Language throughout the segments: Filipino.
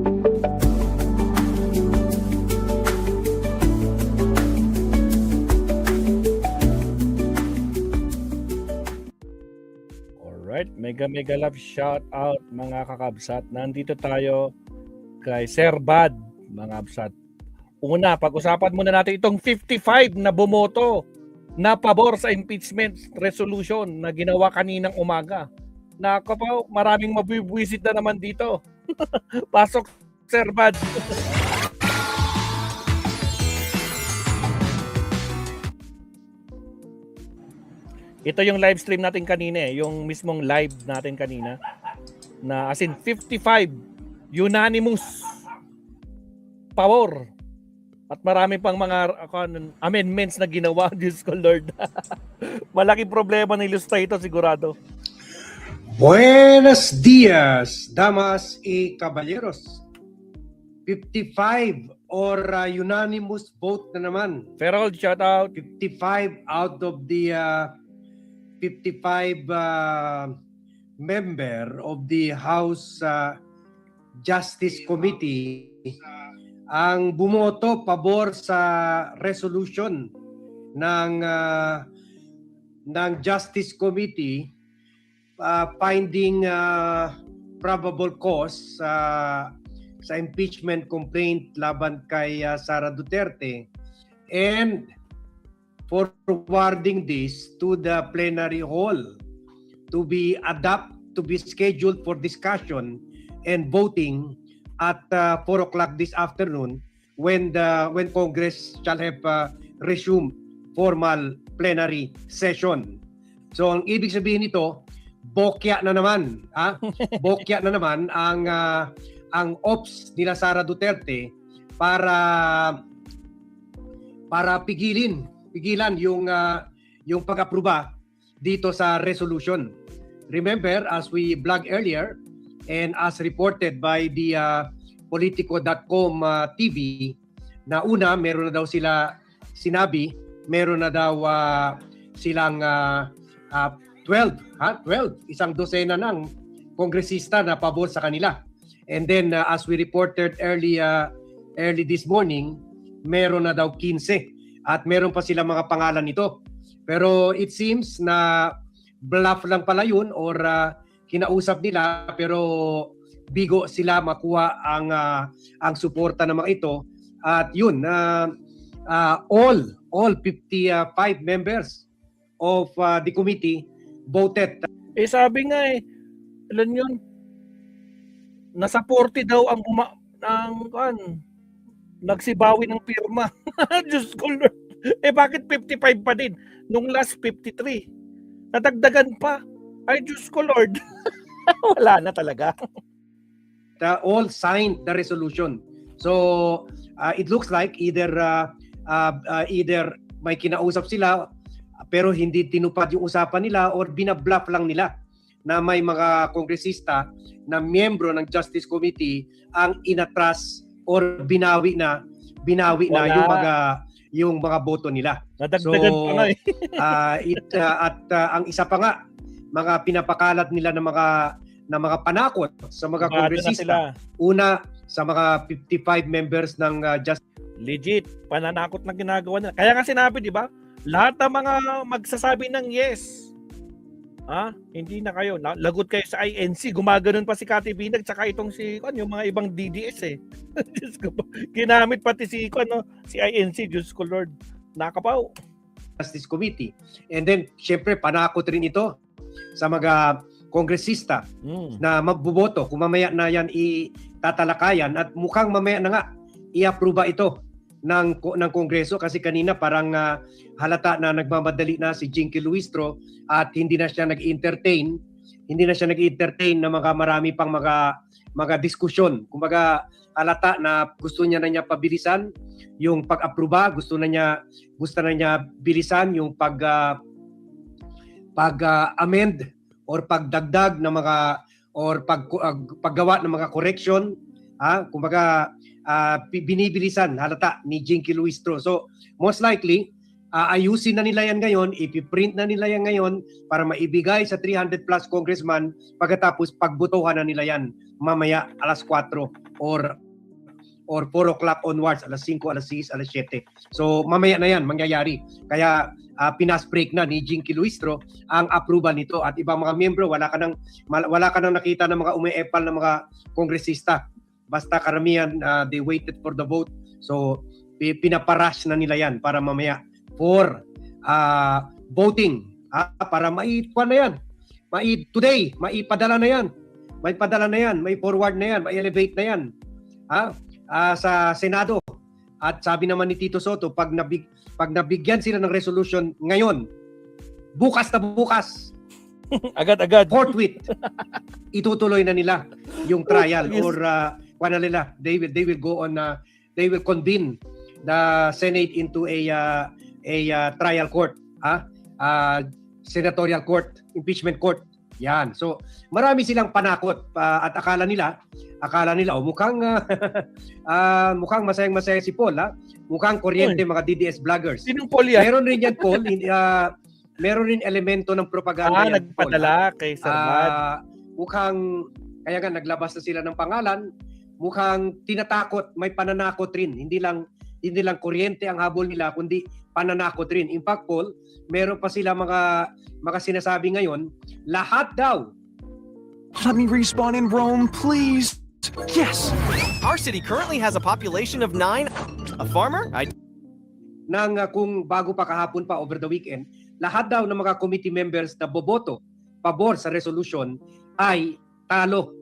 Alright, mega love shout out mga kakabsat. Nandito tayo kay Sir Bad, mga kabsat. Una, pag-usapan muna natin itong 55 na bumoto na pabor sa impeachment resolution na ginawa kaninang umaga. Nako po, maraming mabibwisit na naman dito. Pasok, Sir Bad. Ito yung live stream natin kanina yung mismong live natin kanina na as in 55 unanimous pabor at marami pang mga amendments na ginawa. Diyos ko Lord. Malaking problema ng Ilustrator sigurado. Buenos dias, damas y caballeros. 55 or unanimous vote na naman. Ferold, shout out. 55 out of the 55 member of the House Justice Committee ang bumoto pabor sa resolution ng Justice Committee finding probable cause sa impeachment complaint laban kay Sara Duterte and forwarding this to the plenary hall to be scheduled for discussion and voting at 4 o'clock this afternoon when Congress shall have resumed formal plenary session. So ang ibig sabihin nito, bokya na naman, bokya na naman ang ops nila Sara Duterte para pigilan yung pag-aproba dito sa resolution. Remember, as we blogged earlier and as reported by the Politico.com TV, na una, meron na daw sila sinabi, meron na daw silang 12, isang dosena ng kongresista na pabor sa kanila. And then as we reported early this morning, meron na daw 15 at meron pa sila mga pangalan nito. Pero it seems na bluff lang pala yun or kinausap nila pero bigo sila makuha ang suporta ng mga ito. At yun, all 55 members of the committee voted. Sabi nga ilan yun? Nasa 40 daw ang nagsibawi ng pirma. Diyos ko Lord. Bakit 55 pa din? Nung last 53. Nadagdagan pa. Ay Diyos ko Lord. Wala na talaga. All signed the resolution. So it looks like either may kinausap sila pero hindi tinupad yung usapan nila or binabluff lang nila na may mga kongresista na miyembro ng Justice Committee ang inatras or binawi na yung mga boto nila. Nadagdagan pa nga ang isa pa nga, mga pinapakalat nila ng mga panakot sa mga kongresista. Una, sa mga 55 members ng Justice. Legit, pananakot na ginagawa nila. Kaya nga sinabi, di ba? Lahat ng mga magsasabi ng yes. Hindi na kayo. Lagot kayo sa INC. Gumaganon pa si Cathy Binag tsaka itong yung mga ibang DDS Diyos ko, ginamit pati si INC. Diyos ko Lord. Nakapaw. Justice Committee. And then, syempre, panakot rin ito sa mga kongresista na magboboto kung mamaya na yan itatalakayan at mukhang mamaya na nga i-aproba ito ng Kongreso kasi kanina parang halata na nagmamadali na si Jinky Luistro at hindi na siya nag-entertain na marami pang mga diskusyon. Kumbaga halata na gusto na niya pabilisan yung pag-aproba, gusto na niya bilisan yung pag-amend or pagdagdag ng mga or paggawa ng mga correction, kumbaga binibilisan halata ni Jinky Luistro. So most likely ayusin na nila yan ngayon, ipiprint na nila yan ngayon para maibigay sa 300 plus congressman pagkatapos pagbotohan na nila yan mamaya 4:00 or 4 o'clock onwards, alas 5, alas 6, alas 7. So mamaya na yan mangyayari. Kaya pinas-break na ni Jinky Luistro ang approval nito at ibang mga miyembro, wala ka nang nakita ng mga umiepal na mga kongresista. Basta karamihan they waited for the vote. So pinaparash na nila yan para mamaya for voting para maipadala na yan. Today, maipadala na yan. May forward na yan, mai-elevate na yan. Sa Senado. At sabi naman ni Tito Soto, pag nabigyan sila ng resolution ngayon, bukas na bukas, Agad-agad. forthwith, itutuloy na nila yung trial or they will go on, they will convene the Senate into a trial court, senatorial court, impeachment court. Yan. So, marami silang panakot at akala nila mukhang masayang-masaya si Paul, mukhang kuryente mga DDS vloggers. Sinong Paul yan? Meron rin yan, Paul, meron rin elemento ng propaganda yan, nagpadala kay Sir Mad. Mukhang, kaya nga naglabas na sila ng pangalan, mukhang tinatakot, may pananakot rin. Hindi lang kuryente ang habol nila, kundi pananakot rin. In fact, Paul, meron pa sila mga sinasabi ngayon, lahat daw. Let me respawn in Rome, please. Yes! Our city currently has a population of 9. A farmer? Nang kung bago pa kahapon pa over the weekend, lahat daw ng mga committee members na boboto pabor sa resolution ay talo.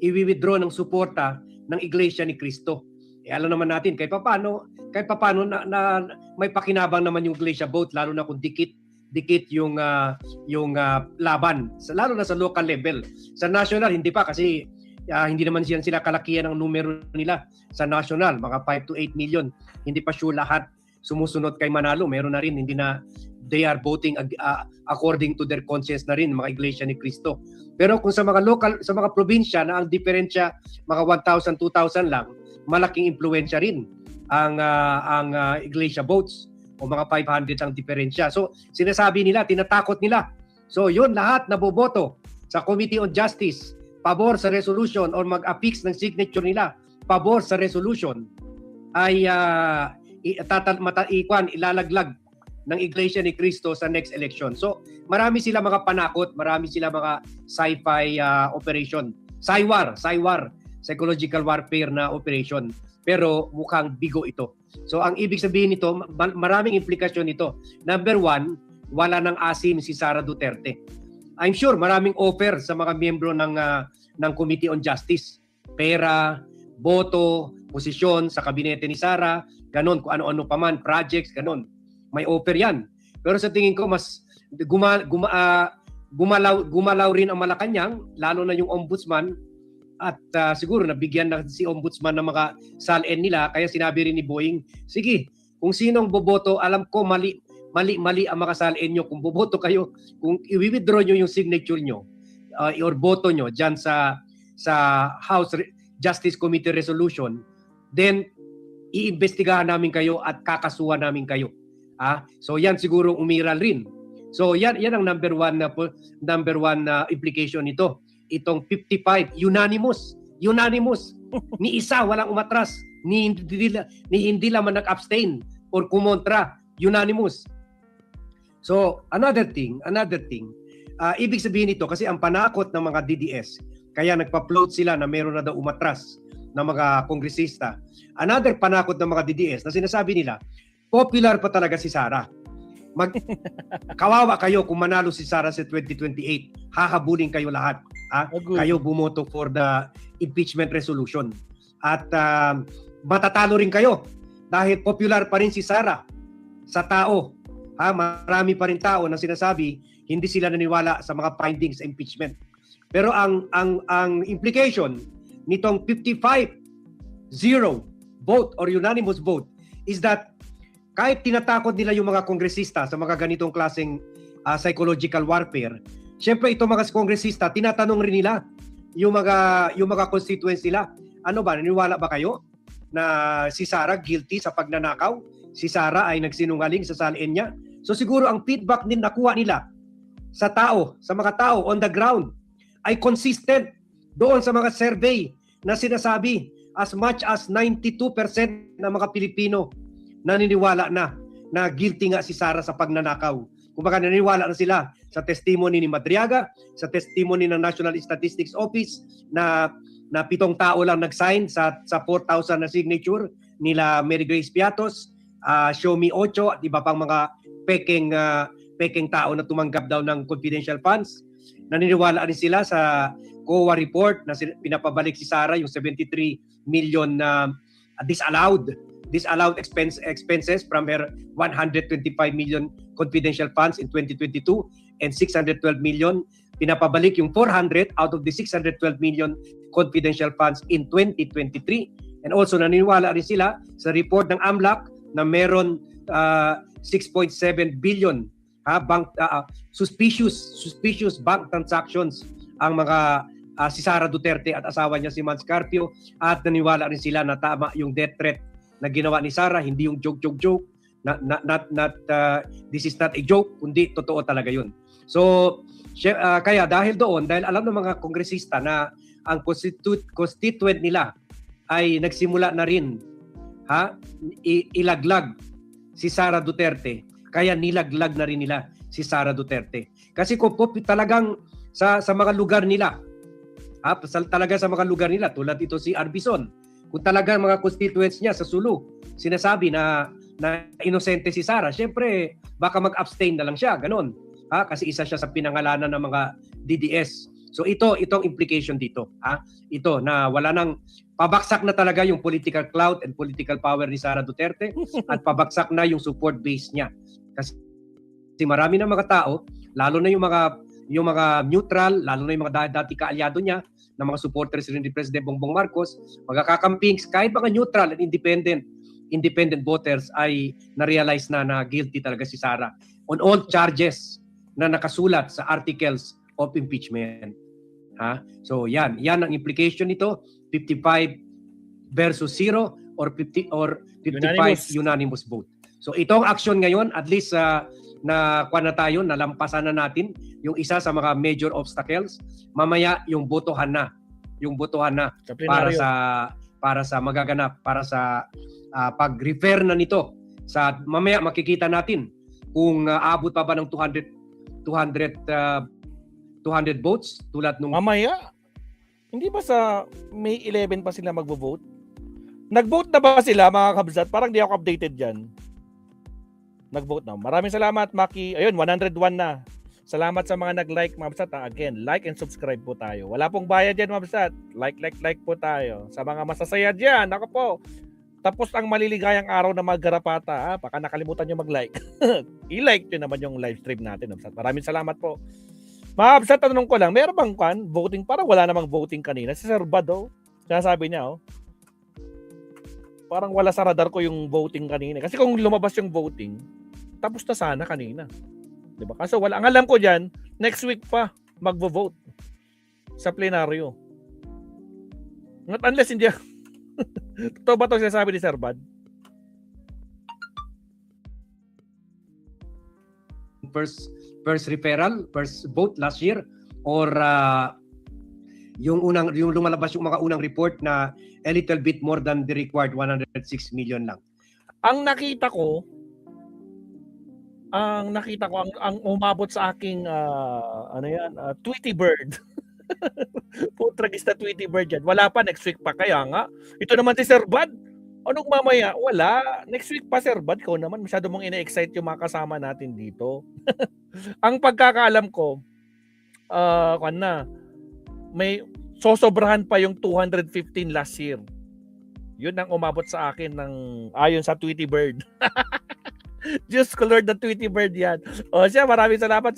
I-withdraw ng suporta ng Iglesia ni Cristo. Alam naman natin kahit paano na may pakinabang naman yung Iglesia vote, lalo na kung dikit yung laban, lalo na sa local level. Sa national hindi pa kasi hindi naman sila kalakihan ng numero nila sa national, mga 5 to 8 million. Hindi pa sure lahat sumusunod kay Manalo. Meron na rin, hindi na they are voting according to their conscience na rin, mga Iglesia ni Cristo. Pero kung sa mga local, sa mga probinsya na ang diferensya mga 1,000, 2,000 lang, malaking impluwensya rin ang Iglesia votes o mga 500 ang diferensya. So sinasabi nila, tinatakot nila. So yun, lahat na boboto sa Committee on Justice pabor sa resolution or mag-affix ng signature nila pabor sa resolution ay ilalaglag ng Iglesia ni Cristo sa next election. So marami sila mga panakot, marami sila mga sci-fi operation, psywar, psychological warfare na operation. Pero mukhang bigo ito. So ang ibig sabihin nito, maraming implikasyon nito. Number one, wala ng asim si Sara Duterte. I'm sure maraming offer sa mga miyembro ng Committee on Justice. Pera, boto, posisyon sa kabinete ni Sara, ganon, kung ano-ano pa man, projects, ganon. May offer yan. Pero sa tingin ko, mas gumalaw rin ang Malacanang, lalo na yung ombudsman, at siguro nabigyan na si ombudsman ng mga salin nila, kaya sinabi rin ni Boying, sige, kung sinong boboto, alam ko mali ang mga salin nyo. Kung boboto kayo, kung i-withdraw nyo yung signature nyo or boto nyo dyan sa House Justice Committee resolution, then iimbestigahan namin kayo at kakasuhan namin kayo. So yan siguro umiral rin. So yan ang number one implication nito. Itong 55 unanimous ni isa walang umatras, ni hindi lamang nag-abstain or kumontra, unanimous. So another thing, ibig sabihin nito kasi ang panakot ng mga DDS, kaya nagpa-float sila na meron na daw umatras na mga kongresista. Another panakot ng mga DDS na sinasabi nila, popular pa talaga si Sara. Kawawa kayo kung manalo si Sara sa 2028. Hahabulin kayo lahat. Kayo bumoto for the impeachment resolution. At matatalo rin kayo dahil popular pa rin si Sara sa tao. Marami pa rin tao na sinasabi hindi sila naniwala sa mga findings sa impeachment. Pero ang implication nitong 55-0 vote or unanimous vote is that kahit tinatakot nila yung mga kongresista sa mga ganitong klaseng psychological warfare, syempre itong mga kongresista, tinatanong rin nila yung mga constituents nila, ano ba, naniwala ba kayo na si Sara guilty sa pagnanakaw? Si Sara ay nagsinungaling sa salin niya? So siguro ang feedback din nakuha nila sa mga tao on the ground ay consistent doon sa mga survey na sinasabi as much as 92% ng mga Pilipino naniniwala na guilty nga si Sara sa pagnanakaw. Kumbaga naniniwala na sila sa testimony ni Madriaga, sa testimony ng National Statistics Office na 7 tao lang nag-sign sa 4,000 na signature nila Mary Grace Piatos, Xiaomi 8 at iba pang mga peking tao na tumanggap daw ng confidential funds. Naniniwala rin sila sa COA report na pinapabalik si Sara yung 73 million na disallowed expenses from her 125 million confidential funds in 2022 and 612 million pinapabalik yung 400 out of the 612 million confidential funds in 2023. And also naniniwala rin sila sa report ng AMLAC na meron 6.7 billion suspicious bank transactions ang mga si Sara Duterte at asawa niya si Mans Carpio, at naniwala rin sila na tama yung death threat na ginawa ni Sara, hindi yung joke. This is not a joke, kundi totoo talaga yun. So kaya dahil alam ng mga kongresista na ang constituent nila ay nagsimula na rin ilaglag si Sara Duterte, kaya nilaglag na rin nila si Sara Duterte. Kasi kung talagang sa mga lugar nila, talaga sa mga lugar nila, tulad ito si Arbison, kung talagang mga constituents niya sa Sulu sinasabi na inosente si Sara, syempre baka mag-abstain na lang siya, ganun. Kasi isa siya sa pinangalanan ng mga DDS. So itong implication dito, ito na wala nang, pabaksak na talaga yung political clout and political power ni Sara Duterte at pabaksak na yung support base niya. Kasi marami ng mga tao, lalo na yung mga neutral, lalo na yung mga dati kaalyado niya, na mga supporters rin ni President Bongbong Marcos, magkakakamping kahit mga neutral and independent voters ay na-realize na guilty talaga si Sara on all charges na nakasulat sa articles of impeachment. So yan ang implication nito, 55 versus 0 or 55 unanimous vote. So itong action ngayon, at least nalampasan na natin yung isa sa mga major obstacles. Mamaya yung botohan na para sa magaganap, para sa pag-refer na nito. Mamaya makikita natin kung aabot pa ba ng 200 votes tulad nung Mamaya, hindi ba sa May 11 pa sila magvo-vote? Nag-vote na ba sila, mga kabsat? Parang di ako updated dyan. Nag-vote na. Maraming salamat, Maki. Ayun, 101 na. Salamat sa mga nag-like, mga kabsat. Again, like and subscribe po tayo. Wala pong bayad dyan, mga kabsat. Like po tayo. Sa mga masasaya dyan, ako po. Tapos ang maliligayang araw na maggarapata. Baka nakalimutan nyo mag-like. I-like nyo naman yung live stream natin, mga kabsat. Maraming salamat po. Mga kabsat, tanong ko lang, meron bang voting? Parang wala namang voting kanina. Si Sir Bad, sinasabi niya, parang wala sa radar ko yung voting kanina. Kasi kung lumabas yung voting, tapos na sana kanina. Diba? Kaso wala. Ang alam ko dyan, next week pa magvo-vote sa plenaryo. Not unless hindi. Totoo ba ito sinasabi ni Sir Bad? First referral, first vote last year, or yung lumalabas yung mga unang report na a little bit more than the required 106 million lang. Ang nakita ko ang umabot sa aking Tweety Bird. Putragis na Tweety Bird yan. Wala pa, next week pa. Kaya nga, ito naman si Sir Bad. Anong mamaya? Wala. Next week pa, Sir Bad. Ikaw naman, masyado mong ina-excite yung mga kasama natin dito. Ang pagkakaalam ko, may sosobrahan pa yung 215 last year. Yun ang umabot sa akin ayon sa Tweety Bird. Just colored the Tweety Bird yan. O siya, maraming salamat.